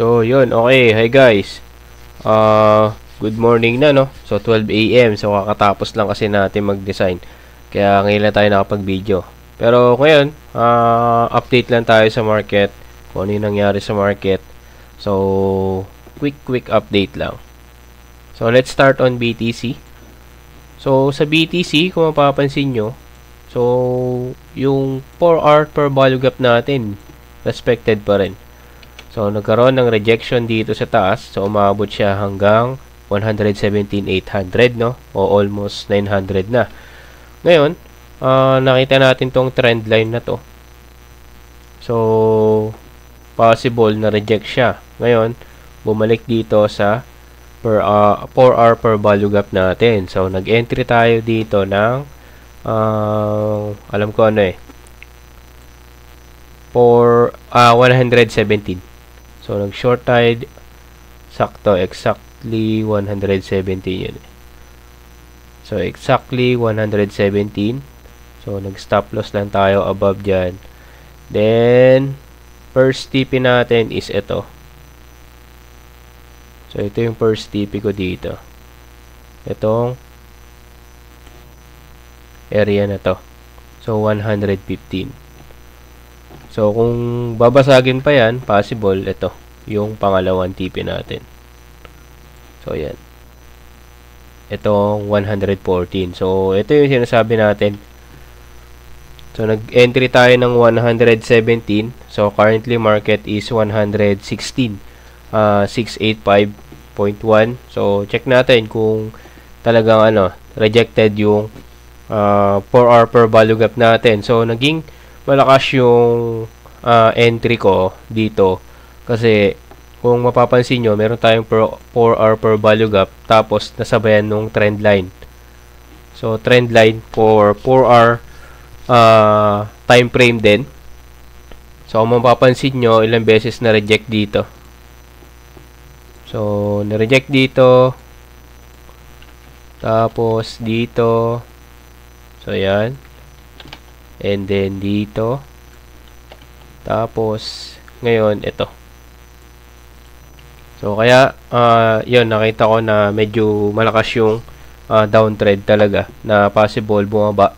So, yun. Okay. Hi, guys. Good morning na, no? So, 12 a.m. So, kakatapos lang kasi natin mag-design. Kaya ngayon lang tayo nakapag-video. Pero, ngayon, update lang tayo sa market. Kung ano yung nangyari sa market. So, quick update lang. So, let's start on BTC. So, sa BTC, kung mapapansin nyo, so, yung 4 hour per value gap natin, respected pa rin. So, nagkaroon ng rejection dito sa taas. So, umabot siya hanggang 117,800, no? O almost 900 na. Ngayon, nakita natin tong trend line na to. So, possible na reject siya. Ngayon, bumalik dito sa 4 hour per value gap natin. So, nag-entry tayo dito ng alam ko ano 117. So, nag-short tayo, sakto, exactly 117 yun. So, exactly 117. So, nag-stop loss lang tayo above dyan. Then, first TP natin is ito. So, ito yung first TP ko dito. Itong area na to. So, 115. So, kung babasagin pa yan, possible, ito, yung pangalawang TP natin. So, yan. Itong 114. So, ito yung sinasabi natin. So, nag-entry tayo ng 117. So, currently, market is 116. 685.1. So, check natin kung talagang, rejected yung 4 hour per value gap natin. So, naging malakas yung entry ko dito kasi kung mapapansin nyo, meron tayong 4 hour per value gap tapos nasabayan nung trend line. So, trend line for 4 hour time frame din. So, kung mapapansin nyo, ilang beses na reject dito. So, na-reject dito. Tapos, dito. So, yan. And then, dito. Tapos, ngayon, ito. So, kaya, yun, nakita ko na medyo malakas yung downtrend talaga na possible bumaba.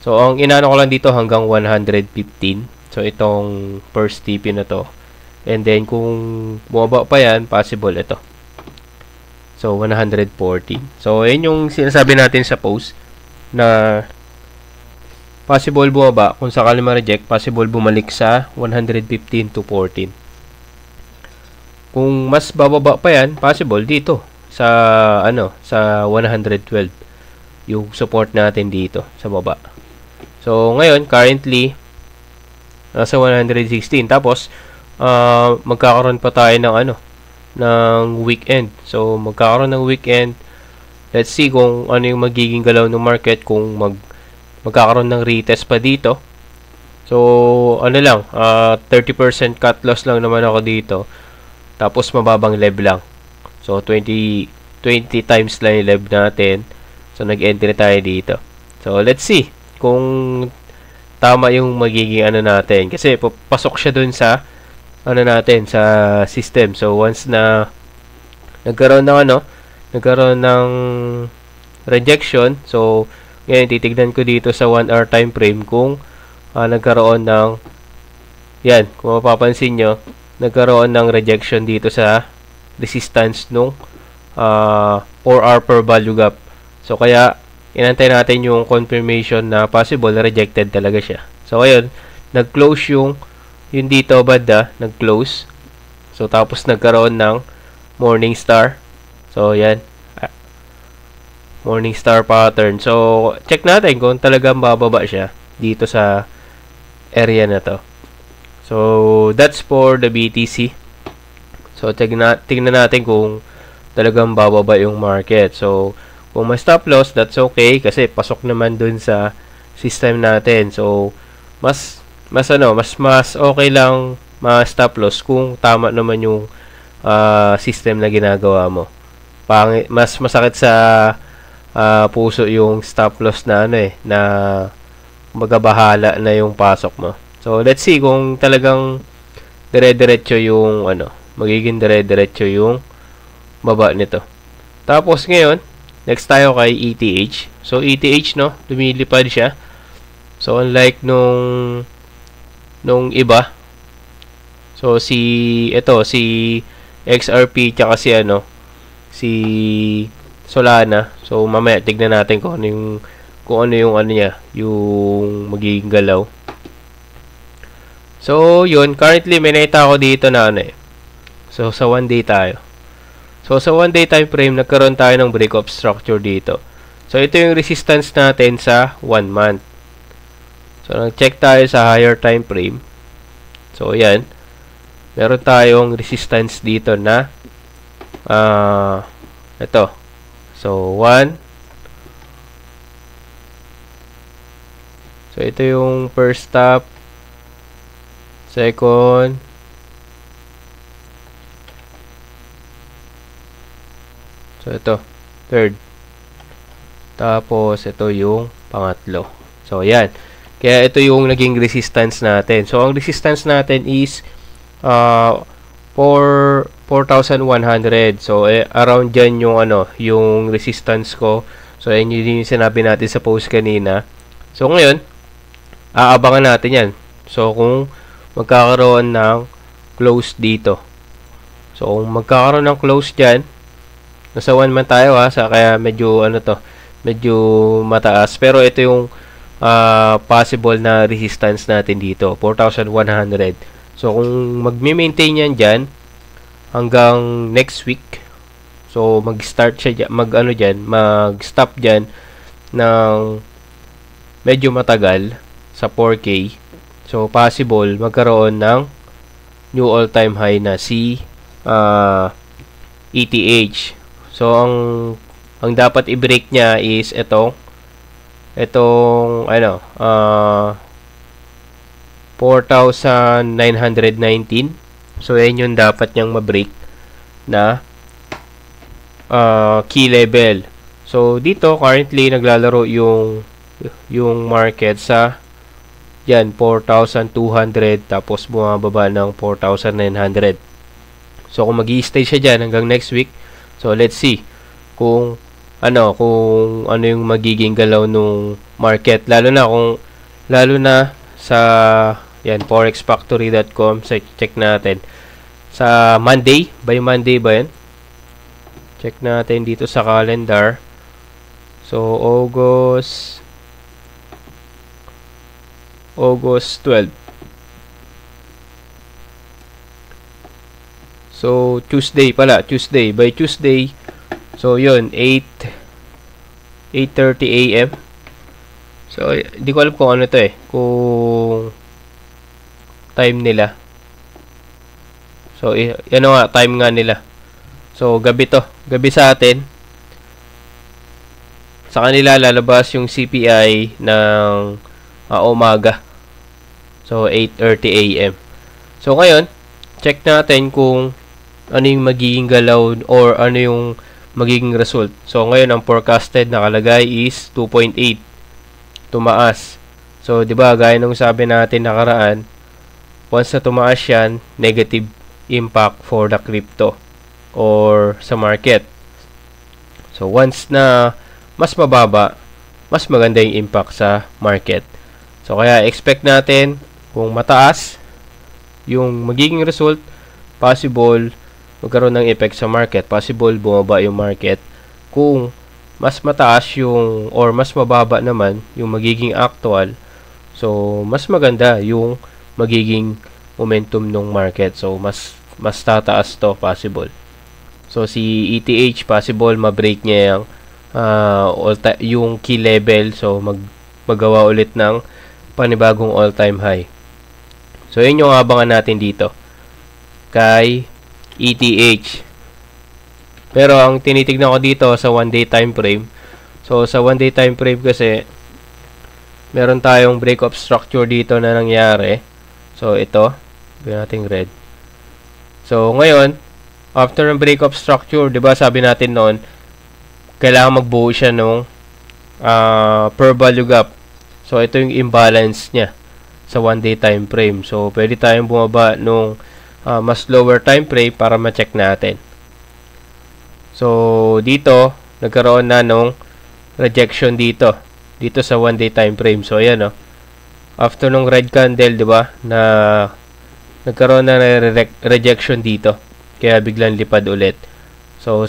So, ang inano ko lang dito hanggang 115. So, itong first TP na to. And then, kung bumaba pa yan, possible ito. So, 114. So, yun yung sinasabi natin sa post na possible bumaba. Kung sakali ma-reject, possible bumalik sa 115 to 14. Kung mas bababa pa yan, possible dito sa sa 112 yung support natin dito sa baba. So ngayon currently nasa 116 tapos magkakaroon pa tayo ng ng weekend. So magkakaroon ng weekend. Let's see kung ano yung magiging galaw ng market kung magkakaroon ng retest pa dito. So, 30% cut loss lang naman ako dito. Tapos, mababang lev lang. So, 20 times lang yung lev natin. So, nag-entry tayo dito. So, let's see kung tama yung magiging natin. Kasi, pasok siya dun sa natin, sa system. So, once na nagkaroon ng rejection. So, ngayon, titignan ko dito sa 1 hour time frame kung nagkaroon ng yan, kung mapapansin nyo, nagkaroon ng rejection dito sa resistance nung 4 hour per value gap. So, kaya, inantay natin yung confirmation na possible rejected talaga siya. So, ayun, nag-close yung dito banda, nag-close. So, tapos nagkaroon ng morning star. So, yan. Morning star pattern. So, check natin kung talagang bababa siya dito sa area na to. So, that's for the BTC. So, tingnan natin kung talagang bababa yung market. So, kung may stop loss, that's okay kasi pasok naman dun sa system natin. So, mas okay lang ma-stop loss kung tama naman yung system na ginagawa mo. Mas masakit sa puso yung stop loss na na magabahala na yung pasok mo. So, let's see kung talagang dire-diretso yung magiging dire-diretso yung baba nito. Tapos ngayon, next tayo kay ETH. So ETH, no, lumilipad siya. So unlike nung iba, so si XRP tsaka si Solana. So mamaya tignan natin kung ano yung niya, yung magiging galaw. So yun, currently may nakita ako dito na So sa 1 day tayo. So sa 1 day time frame, nagkaroon tayo ng break of structure dito. So ito yung resistance natin sa 1 month. So nag-check tayo sa higher time frame. So ayan, meron tayong resistance dito na ito. So 1. So ito yung first stop, second, so ito third, tapos ito yung pangatlo. So ayan, kaya ito yung naging resistance natin. So ang resistance natin is 4,100. So around dyan yung yung resistance ko. So yun yung sinabi natin sa post kanina. So ngayon, aabangan natin yan. So kung magkakaroon ng close dito. So kung magkakaroon ng close dyan, nasa 1 man tayo kaya medyo medyo mataas. Pero ito yung possible na resistance natin dito, 4,100. So kung magme-maintain yan dyan hanggang next week, so mag-start siya dyan, mag-stop dyan ng medyo matagal sa 4K. So possible magkaroon ng new all-time high na si ETH. So ang dapat i-break niya is itong 4,919. So yan yung dapat niyang ma-break na key level. So dito currently naglalaro yung market sa yan 4,200, tapos bumababa ng 4,900. So kung magi-stay siya diyan hanggang next week, so let's see kung ano yung magiging galaw nung market, lalo na sa yan forexfactory.com. So check natin sa Monday, by Monday ba yan? Check natin dito sa calendar. So August 12. So Tuesday, by Tuesday. So yun, 8:30 AM. So hindi ko alam kung ano to kung time nila. So yan time nga nila. So gabi sa atin. Sa kanila lalabas yung CPI ng umaga. So 8:30 AM. So ngayon, check natin kung ano yung magiging galaw or ano yung magiging result. So ngayon ang forecasted nakalagay is 2.8 tumaas. So 'di ba gaya nung sabi natin nakaraan, once na tumaas yan, negative impact for the crypto or sa market. So once na mas mababa, mas maganda yung impact sa market. So kaya expect natin kung mataas yung magiging result, possible magkaroon ng effect sa market, possible bumaba yung market. Kung mas mataas yung or mas mababa naman yung magiging actual, so mas maganda yung magiging momentum ng market. So mas tataas to, possible. So si ETH possible ma-break niya yung key level, so magawa ulit ng panibagong all-time high. So yun yung abangan natin dito kay ETH. Pero ang tinitignan ko dito sa 1 day time frame. So sa 1 day time frame kasi meron tayong break of structure dito na nangyari. So ito, gawin natin red. So ngayon, after ng break of structure, 'di ba sabi natin noon, kailangan magbuo siya nung per value gap. So ito yung imbalance niya sa 1 day time frame. So pwede tayong bumaba nung mas lower time frame para ma-check natin. So, dito, nagkaroon na nung rejection dito sa 1 day time frame. So, ayan, after nung red candle, di ba, na nagkaroon na rejection dito. Kaya biglang lipad ulit. So,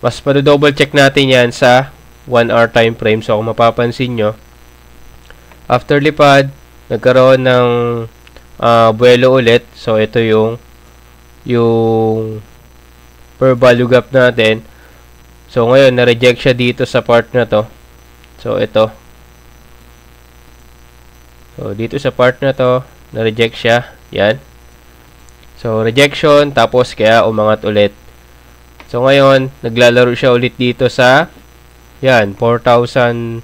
mas double check natin yan sa 1 hour time frame. So, kung mapapansin nyo, after lipad, nagkaroon ng buwelo ulit. So, ito yung per value gap natin. So, ngayon, na-reject siya dito sa part na to. So, ito. So, dito sa part na to, na-reject siya. Yan. So, rejection, tapos kaya umangat ulit. So, ngayon, naglalaro siya ulit dito sa, yan, 4,200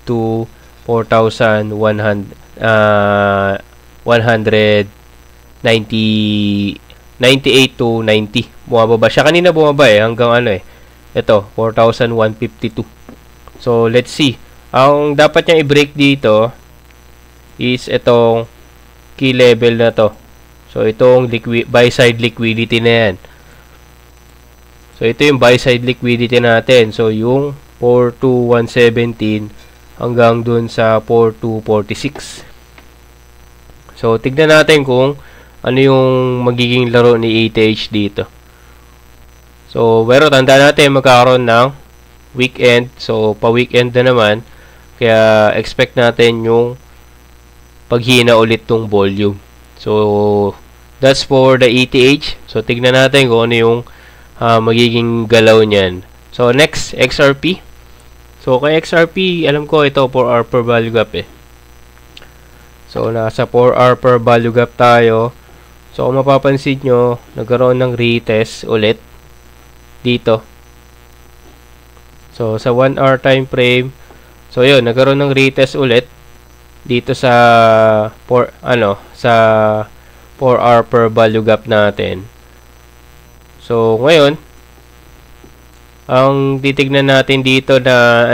to 98 to 90. Bumababa siya. Kanina bumaba hanggang ito, 4,152. So, let's see. Ang dapat niyang i-break dito is itong key level na to. So, itong buy side liquidity na yan. So, ito yung buy side liquidity natin. So, yung 42117 hanggang dun sa 4246. So, tignan natin kung ano yung magiging laro ni ETH dito. So, pero tanda natin magkakaroon ng weekend. So, pa-weekend na naman. Kaya, expect natin yung paghina ulit tong volume. So, that's for the ETH. So, tignan natin kung ano yung magiging galaw niyan. So, next, XRP. So, kay XRP, alam ko ito 4 hour per value gap So, nasa 4 hour per value gap tayo. So, kung mapapansin nyo, nagkaroon ng retest ulit dito. So, sa 1 hour time frame. So, yun, nagkaroon ng retest ulit dito sa 4 hour per value gap natin. So, ngayon, ang titignan natin dito na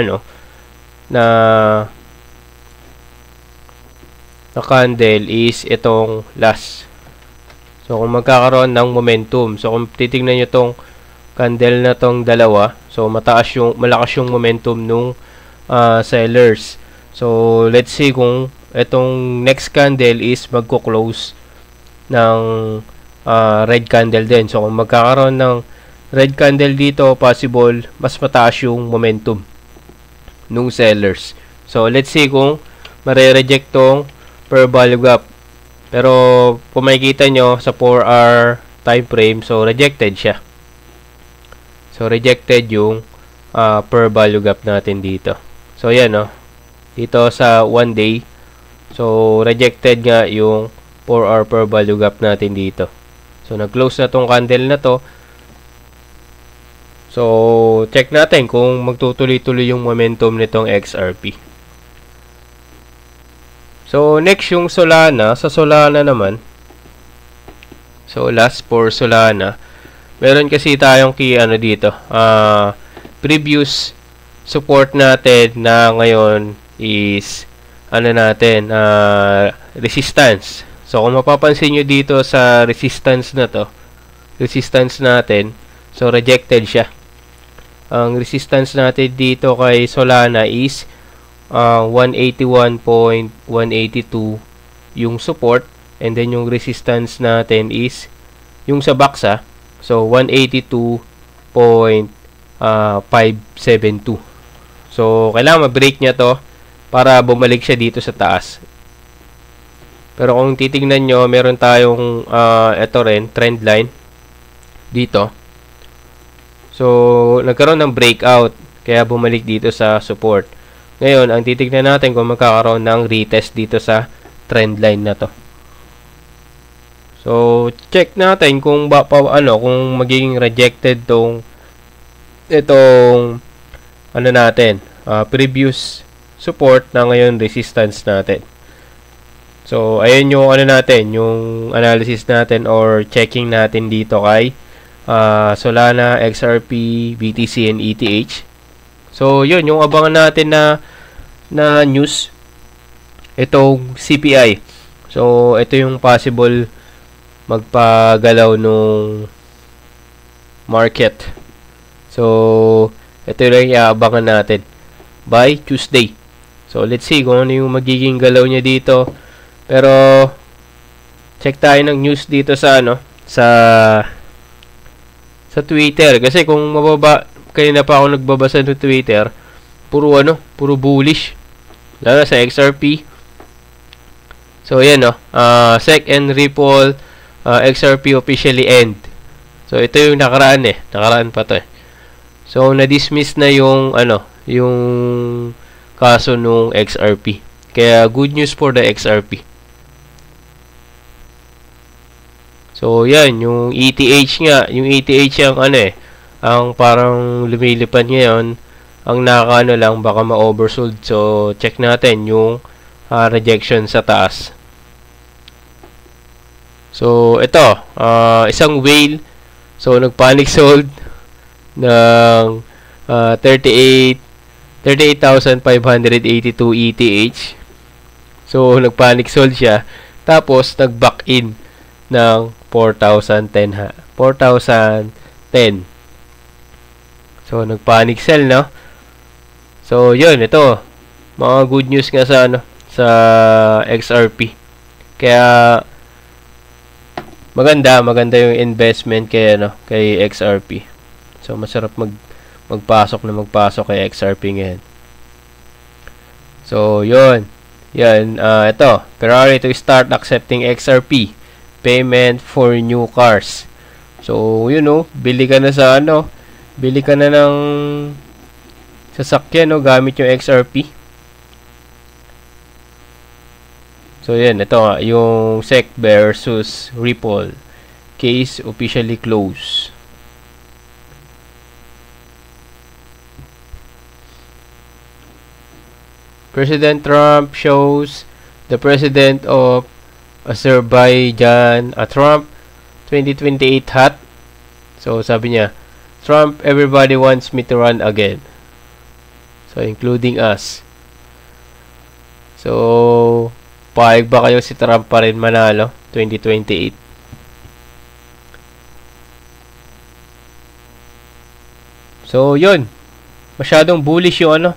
na candle is itong last. So, kung magkakaroon ng momentum. So, kung titignan nyo tong candle na tong dalawa, so, malakas yung momentum nung sellers. So, let's see kung itong next candle is magko-close ng red candle din. So, kung magkakaroon ng red candle dito, possible mas mataas yung momentum nung sellers. So, let's see kung mare-reject tong per value gap. Pero, kung makikita nyo sa 4 hour time frame, so, rejected siya. So, rejected yung per value gap natin dito. So, yan, dito sa 1 day, so, rejected nga yung 4 hour per value gap natin dito. So, nag-close na tong candle na to. So, check natin kung magtutuloy-tuloy yung momentum nitong XRP. So, next yung Solana. Sa Solana naman, so, last for Solana, meron kasi tayong dito. Previous support natin na ngayon is, resistance. So, kung mapapansin nyo dito sa resistance na to, resistance natin, so, rejected siya. Ang resistance natin dito kay Solana is 181.182 yung support, and then yung resistance natin is yung sa Baxa, so 182.572. So, kailangan ma-break niya to para bumalik siya dito sa taas. Pero kung titingnan nyo, meron tayong ito rin, trend line dito. So, nagkaroon ng breakout, kaya bumalik dito sa support. Ngayon, ang titignan natin kung magkakaroon ng retest dito sa trend line na to. So, check natin kung kung magiging rejected itong previous support na ngayon resistance natin. So, ayun yung yung analysis natin or checking natin dito kay Solana, XRP, BTC, and ETH. So, yun, yung abangan natin na news, itong CPI. So, ito yung possible magpagalaw nung market. So, ito lang iaabangan natin by Tuesday. So, let's see kung ano yung magiging galaw niya dito. Pero, check tayo ng news dito sa sa Twitter. Kasi kung mababa, kanina pa ako nagbabasa ng Twitter, puro bullish. Lalo sa XRP. So, yan, SEC and Ripple, XRP officially end. So, ito yung nakaraan eh. Nakaraan pa to eh. So, na-dismiss na yung, yung kaso nung XRP. Kaya, good news for the XRP. So, yan, yung ETH nga. Yung ETH yung ang parang lumilipad ngayon. Ang lang, baka ma-oversold. So, check natin yung rejection sa taas. So, ito, isang whale. So, nag-panic sold ng 38,582 ETH. So, nag-panic sold siya. Tapos, nag-back in ng 4,010. So, nag-panic sell, no? So, yun, ito. Mga good news nga sa, sa XRP. Kaya, maganda yung investment kay, kay XRP. So, masarap magpasok kay XRP ngayon. So, yun. Yan, ito. Ferrari to start accepting XRP payment for new cars. So, bili ka na sa bili ka na ng sasakyan, gamit yung XRP. So, yan. Ito nga, yung SEC versus Ripple. Case officially closed. President Trump shows the President of Azerbaijan a Trump 2028 hat. So, sabi niya, Trump, everybody wants me to run again. So, including us. So, paig ba kayo si Trump pa rin manalo 2028? So, yun. Masyadong bullish yung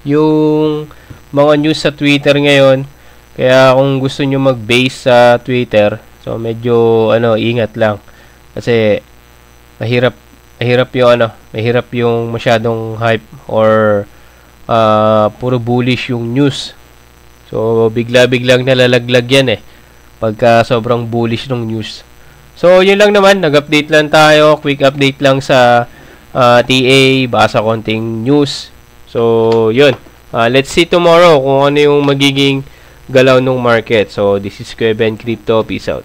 yung mga news sa Twitter ngayon. Kaya kung gusto nyo mag-base sa Twitter, so medyo ingat lang. Kasi mahirap yung masyadong hype or puro bullish yung news. So, bigla-biglang nalalaglag yan pagka sobrang bullish ng news. So, yun lang naman. Nag-update lang tayo. Quick update lang sa TA. Basa konting news. So, yun. Let's see tomorrow kung ano yung magiging galaw ng market. So, this is Kuya Ben Crypto. Peace out.